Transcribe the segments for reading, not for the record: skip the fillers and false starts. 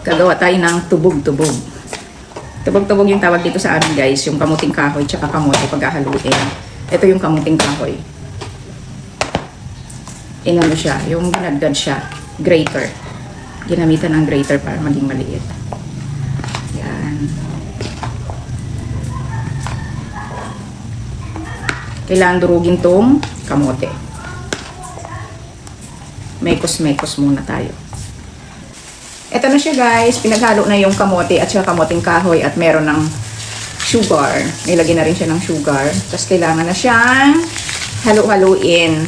Gagawa tayo ng tubog-tubog. Tubog-tubog yung tawag dito sa amin guys, yung kamuting kahoy tsaka kamote paghahaluin. Ito yung kamuting kahoy. Inano siya, yung ginadgad siya, grater. Ginamitan ng grater para maging maliit. Yan. Kailangan durugin tong kamote. Mekos-mekos muna tayo. Ito na siya guys, pinaghalo na yung kamote at saka kamoting kahoy at meron ng sugar. Nilagyan na rin siya ng sugar. Tapos kailangan na siyang halu-haluin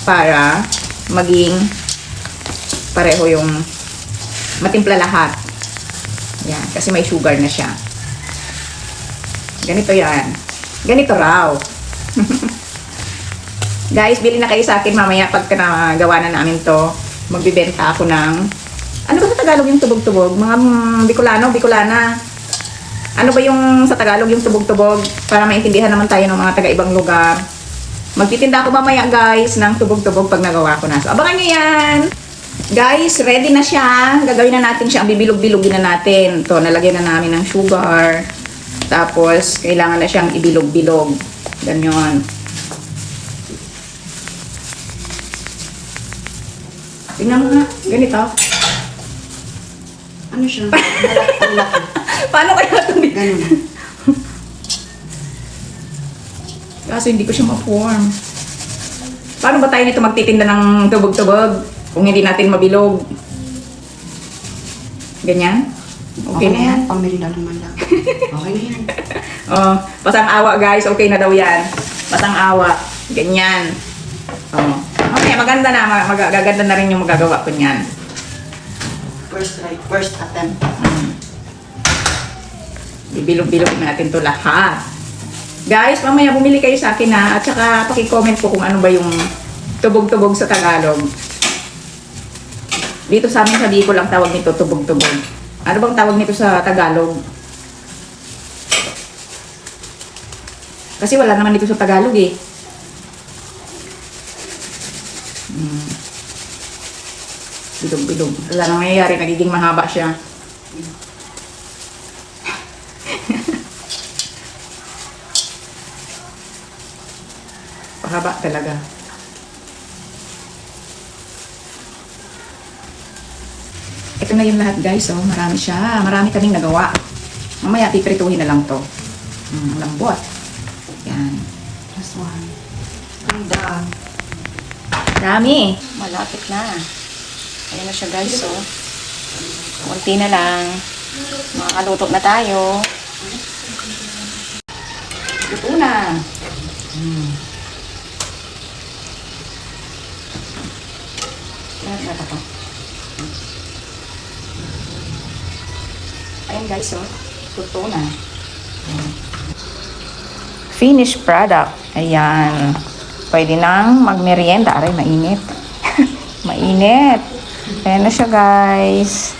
para maging pareho yung matimpla lahat. Yan, kasi may sugar na siya. Ganito yan. Ganito raw. Guys, bili na kayo sa akin mamaya pagka nagawa na namin to. Magbibenta ako ng ano ba sa Tagalog yung tubog-tubog? Mga Bicolana. Ano ba yung sa Tagalog yung tubog-tubog? Para maintindihan naman tayo ng mga taga-ibang lugar. Magtitinda ako mamaya guys ng tubog-tubog pag nagawa ko na. So, abangan nyo yan! Guys, ready na siya. Gagawin na natin siya. Ang bibilog-bilogin na natin. Ito, nalagyan na namin ng sugar. Tapos, kailangan na siyang ibilog-bilog. Ganyan. Tingnan mo nga. Ganito. Ano siya? Malaki. Paano kaya ito? Ganun. Kaso hindi ko siya ma-form. Paano ba tayo nito magtitinda ng tubog-tubog kung hindi natin mabilog? Ganyan? Okay na yan? Pamirida naman lang. Okay na yan. Oh, pasang awa guys. Okay na daw yan. Pasang awa. Ganyan. Oh. Okay, maganda na. Magaganda na rin yung magagawa ko niyan. First try, first attempt. Ibilog-bilog natin to lahat. Guys, mamaya bumili kayo sa akin ha. At saka paki-comment po kung ano ba yung tubog-tubog sa Tagalog. Dito sa amin sa Bicol lang tawag nito tubog-tubog. Ano bang tawag nito sa Tagalog? Kasi wala naman dito sa Tagalog eh. Bilog-bilog. Wala nang nangyayari, nagiging mahaba siya. Pahaba talaga. Ito na yung lahat guys, oh. Marami siya. Marami kaming nagawa. Mamaya piprituhin na lang to. Lambot. Yan. Just one. Ganda. Dami. Malapit na. Ayan na siya guys, oh. Kunti na lang. Makakaluto na tayo. Luto na. Lahat na ito. Ayan guys, oh. Luto na. Finished product. Ayan. Pwede nang magmerienda. Aray, mainit. Mainit. Ayan na siya guys.